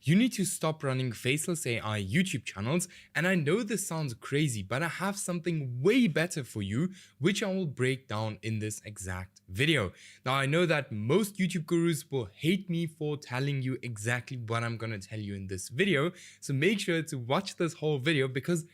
you need to stop running Faceless AI YouTube channels. And I know this sounds crazy, but I have something way better for you, which I will break down in this exact video. Now, I know that most YouTube gurus will hate me for telling you exactly what I'm going to tell you in this video. So make sure to watch this whole video, because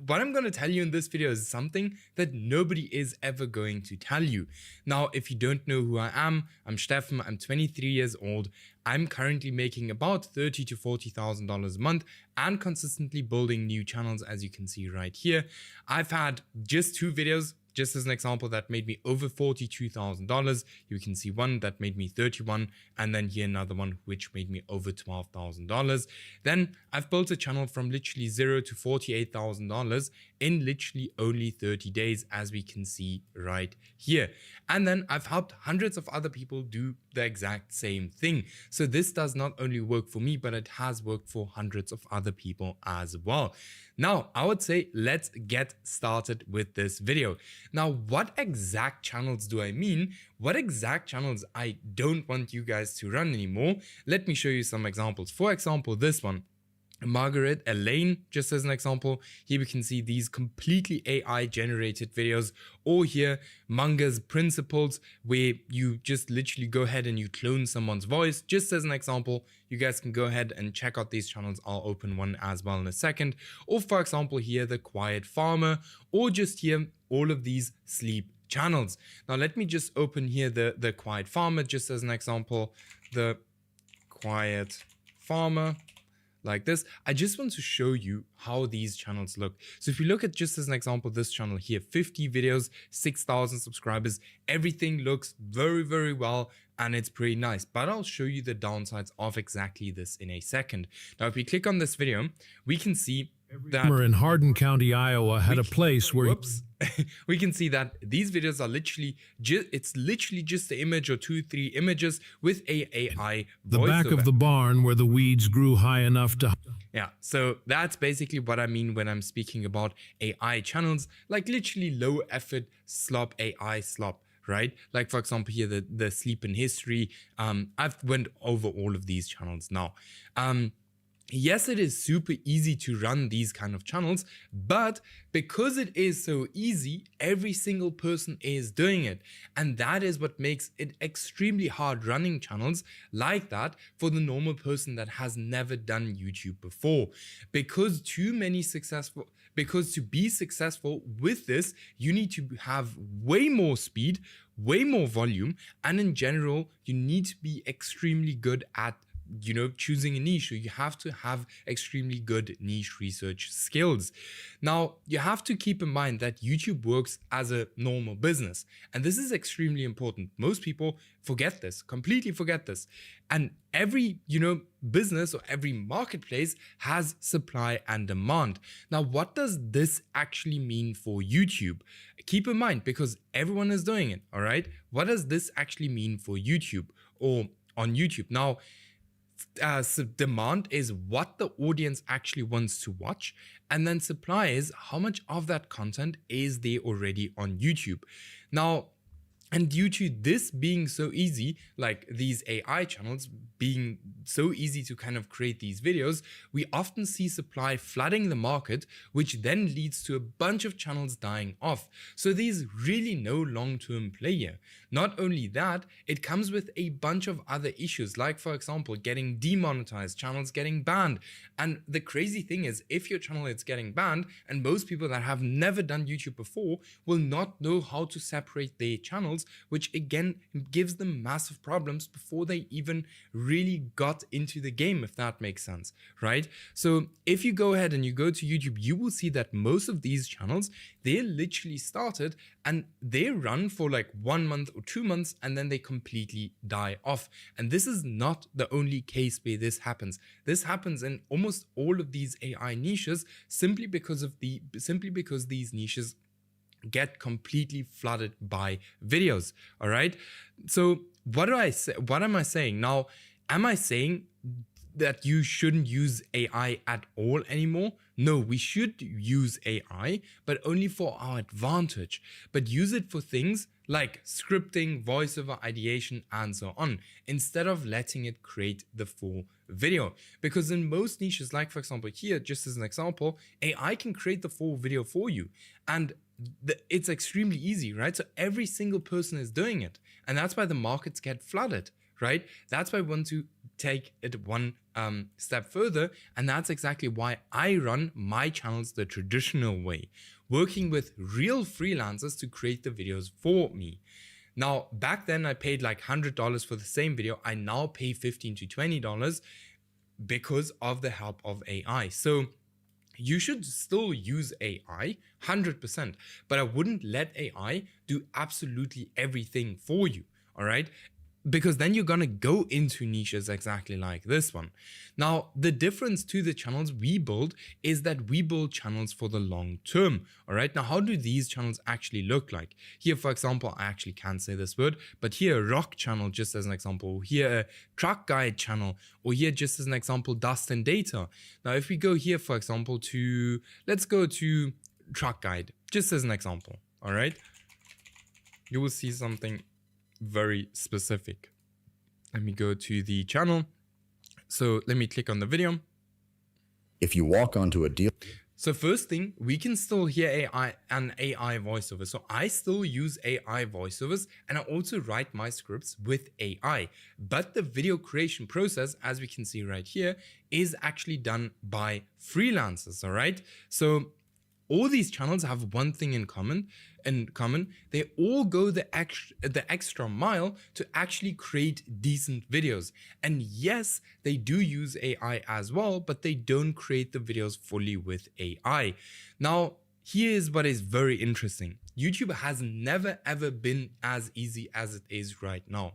what I'm going to tell you in this video is something that nobody is ever going to tell you. Now, if you don't know who I am, I'm Stefan. I'm 23 years old. I'm currently making about $30,000 to $40,000 a month and consistently building new channels, as you can see right here. I've had just 2 videos, just as an example, that made me over $42,000. You can see one that made me 31, and then here another one which made me over $12,000. Then I've built a channel from literally $0 to $48,000 in literally only 30 days, as we can see right here. And then I've helped hundreds of other people do the exact same thing. So this does not only work for me, but it has worked for hundreds of other people as well. Now, I would say let's get started with this video. Now, what exact channels do I mean? What exact channels I don't want you guys to run anymore? Let me show you some examples. For example, this one. Margaret Elaine, just as an example. Here we can see these completely AI generated videos, or here Manga's Principles, where you just literally go ahead and you clone someone's voice. Just as an example, you guys can go ahead and check out these channels. I'll open one as well in a second. Or for example here, The Quiet Farmer, or just here all of these sleep channels. Now let me just open here the Quiet Farmer, just as an example. The Quiet Farmer, like this. I just want to show you how these channels look. So if you look at, just as an example, this channel here, 50 videos, 6,000 subscribers, everything looks very, very well, and it's pretty nice. But I'll show you the downsides of exactly this in a second. Now, if we click on this video, we can see that in Hardin County, Iowa, had a place where we can see that these videos are literally it's literally just the image or 2-3 images with a AI the voiceover. back of the barn where the weeds grew high enough to... Yeah, so that's basically what I mean when I'm speaking about AI channels, like literally low effort slop, AI slop, right? Like for example here, the sleep in history. I've went over all of these channels now. Yes, it is super easy to run these kind of channels, but because it is so easy, every single person is doing it. And that is what makes it extremely hard running channels like that for the normal person that has never done YouTube before. Because to be successful with this, you need to have way more speed, way more volume, and in general, you need to be extremely good at choosing a niche. So you have to have extremely good niche research skills. Now, you have to keep in mind that YouTube works as a normal business. And this is extremely important. Most people forget this, completely forget this. And every, business or every marketplace has supply and demand. Now, what does this actually mean for YouTube? Keep in mind, because everyone is doing it, all right? What does this actually mean for YouTube or on YouTube? Now, so demand is what the audience actually wants to watch, and then supply is how much of that content is there already on YouTube. Now, and due to this being so easy, like these AI channels being so easy to kind of create these videos, we often see supply flooding the market, which then leads to a bunch of channels dying off. So there's really no long-term play here. Not only that, it comes with a bunch of other issues, like for example, getting demonetized, channels getting banned. And the crazy thing is, if your channel is getting banned, and most people that have never done YouTube before will not know how to separate their channels, which again gives them massive problems before they even really got into the game, if that makes sense, right? So if you go ahead and you go to YouTube, you will see that most of these channels, they literally started and they run for like 1 month or 2 months, and then they completely die off. And this is not the only case where this happens. This happens in almost all of these AI niches simply because these niches get completely flooded by videos. All right. So what do I say? What am I saying now? Am I saying that you shouldn't use AI at all anymore? No, we should use AI, but only for our advantage. But use it for things like scripting, voiceover, ideation, and so on, instead of letting it create the full video. Because in most niches, like for example here, just as an example, AI can create the full video for you. And it's extremely easy, right? So every single person is doing it. And that's why the markets get flooded, right? That's why we want to take it one step further. And that's exactly why I run my channels the traditional way, working with real freelancers to create the videos for me. Now, back then I paid like $100 for the same video. I now pay $15 to $20 because of the help of AI. So you should still use AI 100%, but I wouldn't let AI do absolutely everything for you, all right? Because then you're going to go into niches exactly like this one. Now, the difference to the channels we build is that we build channels for the long term. All right. Now, how do these channels actually look like? Here, for example, I actually can't say this word, but here a rock channel, just as an example, here a truck guide channel, or here just as an example, dust and data. Now, if we go here, for example, let's go to truck guide, just as an example. All right. You will see something very specific. Let me go to the channel. So let me click on the video. If you walk onto a deal. So first thing, we can still hear AI and AI voiceover. So I still use AI voiceovers, and I also write my scripts with AI. But the video creation process, as we can see right here, is actually done by freelancers, all right? So all these channels have one thing in common. They all go the extra mile to actually create decent videos. And yes, they do use AI as well, but they don't create the videos fully with AI. Now, here's what is very interesting. YouTube has never ever been as easy as it is right now,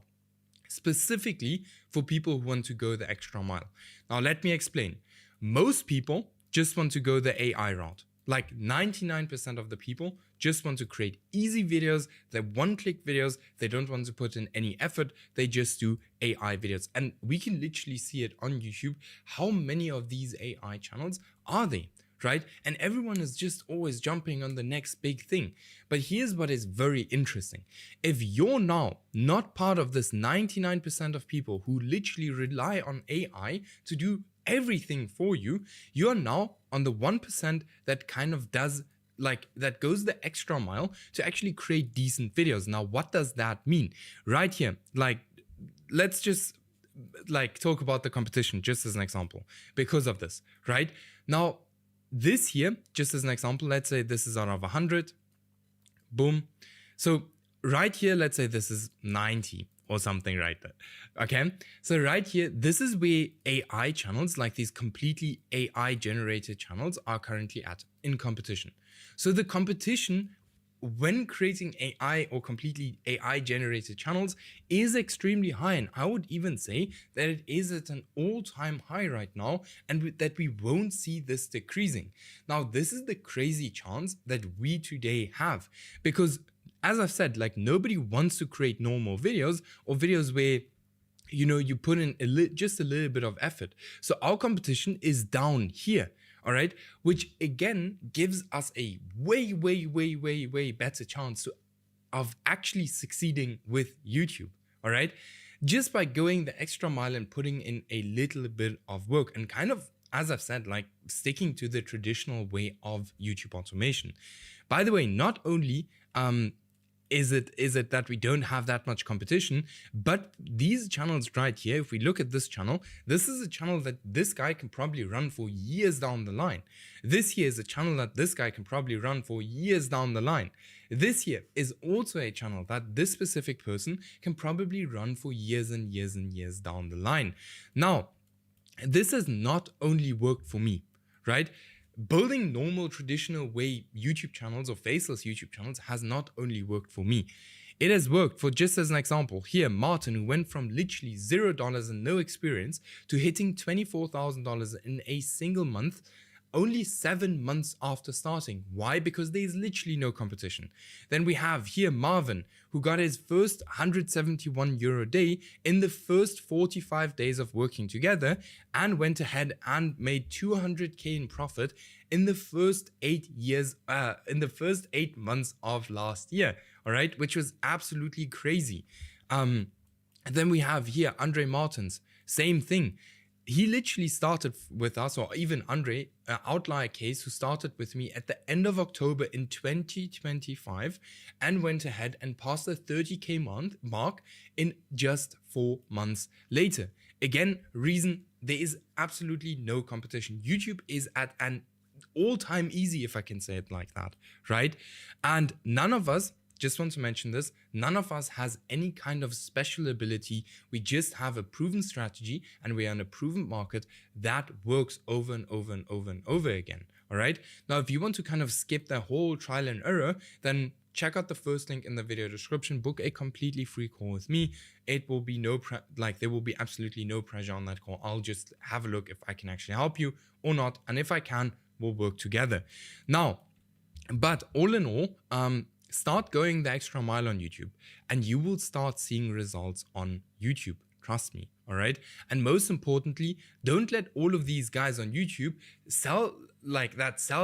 specifically for people who want to go the extra mile. Now, let me explain. Most people just want to go the AI route. Like 99% of the people just want to create easy videos. They're one-click videos. They don't want to put in any effort. They just do AI videos. And we can literally see it on YouTube. How many of these AI channels are they, right? And everyone is just always jumping on the next big thing. But here's what is very interesting. If you're now not part of this 99% of people who literally rely on AI to do everything for you, you're now on the 1% that kind of does that goes the extra mile to actually create decent videos. Now, what does that mean? Right here, let's just talk about the competition just as an example because of this, right? Now, this here, just as an example, let's say this is out of 100, boom. So right here, let's say this is 90 or something right there. Okay, so right here, this is where AI channels, like these completely AI generated channels, are currently in competition. So the competition when creating AI or completely AI generated channels is extremely high, and I would even say that it is at an all-time high right now, and that we won't see this decreasing. Now, this is the crazy chance that we today have, because as I've said, nobody wants to create normal videos or videos where you put in just a little bit of effort. So our competition is down here, all right, which again gives us a way better chance of actually succeeding with YouTube, all right, just by going the extra mile and putting in a little bit of work and kind of, as I've said, sticking to the traditional way of YouTube automation. By the way, not only is it that we don't have that much competition, but these channels right here, if we look at this channel, this is a channel that this guy can probably run for years down the line. This here is a channel that this guy can probably run for years down the line. This here is also a channel that this specific person can probably run for years and years and years down the line. Now, this has not only worked for me, right? Building normal traditional way YouTube channels or faceless YouTube channels has not only worked for me. It has worked for, just as an example, here Martin, who went from literally $0 and no experience to hitting $24,000 in a single month only 7 months after starting. Why? Because there's literally no competition. Then we have here Marvin, who got his first €171 a day in the first 45 days of working together, and went ahead and made 200K in profit in the first 8 months of last year. All right, which was absolutely crazy. And then we have here Andre Martins, same thing. He literally started with us, or even Andre, Outlier Case, who started with me at the end of October in 2025 and went ahead and passed the 30K mark in just 4 months later. Again, reason, there is absolutely no competition. YouTube is at an all-time easy, if I can say it like that, right? And none of us, just want to mention this, none of us has any kind of special ability. We just have a proven strategy, and we are in a proven market that works over and over and over and over again. All right. Now, if you want to kind of skip the whole trial and error, then check out the first link in the video description. Book a completely free call with me. It will be there will be absolutely no pressure on that call. I'll just have a look if I can actually help you or not, and if I can, we'll work together. Now, but all in all, start going the extra mile on YouTube, and you will start seeing results on YouTube. Trust me. All right. And most importantly, don't let all of these guys on YouTube sell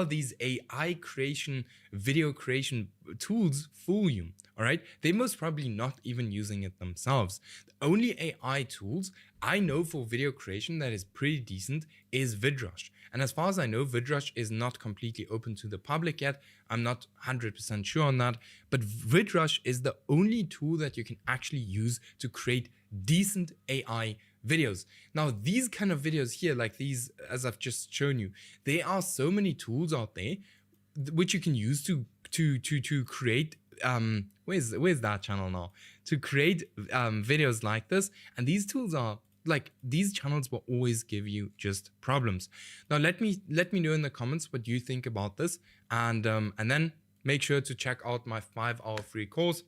these AI creation, video creation tools fool you. All right. They're most probably not even using it themselves. The only AI tools I know for video creation that is pretty decent is VidRush. And as far as I know, VidRush is not completely open to the public yet. I'm not 100% sure on that. But VidRush is the only tool that you can actually use to create decent AI videos. Now, these kind of videos here, like these, as I've just shown you, there are so many tools out there which you can use to create where's that channel now, to create videos like this. And these tools are like, these channels will always give you just problems. Now let me know in the comments what you think about this, and then make sure to check out my 5-hour free course,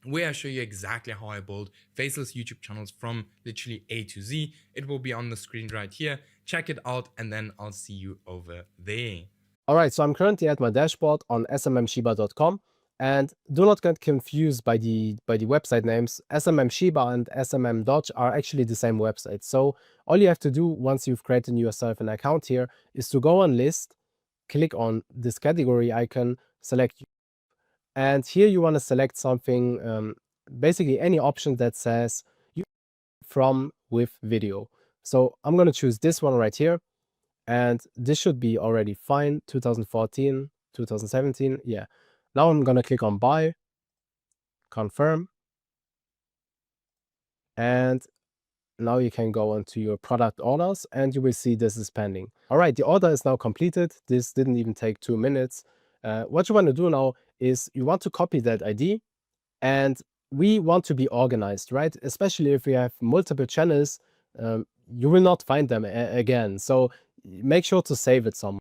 where I show you exactly how I build faceless YouTube channels from literally A to Z. It will be on the screen right here. Check it out, and then I'll see you over there. All right, so I'm currently at my dashboard on smmshiba.com, and do not get confused by the website names. SMMShiba and SMMDodge are actually the same website. So all you have to do once you've created yourself an account here is to go on list, click on this category icon, select, and here you want to select something, basically any option that says from with video. So I'm going to choose this one right here, and this should be already fine. 2014, 2017, yeah. Now I'm going to click on buy, confirm, and now you can go onto your product orders, and you will see this is pending. All right, the order is now completed. This didn't even take 2 minutes. What you want to do now is you want to copy that ID, and we want to be organized, right? Especially if we have multiple channels, you will not find them again. So make sure to save it somewhere.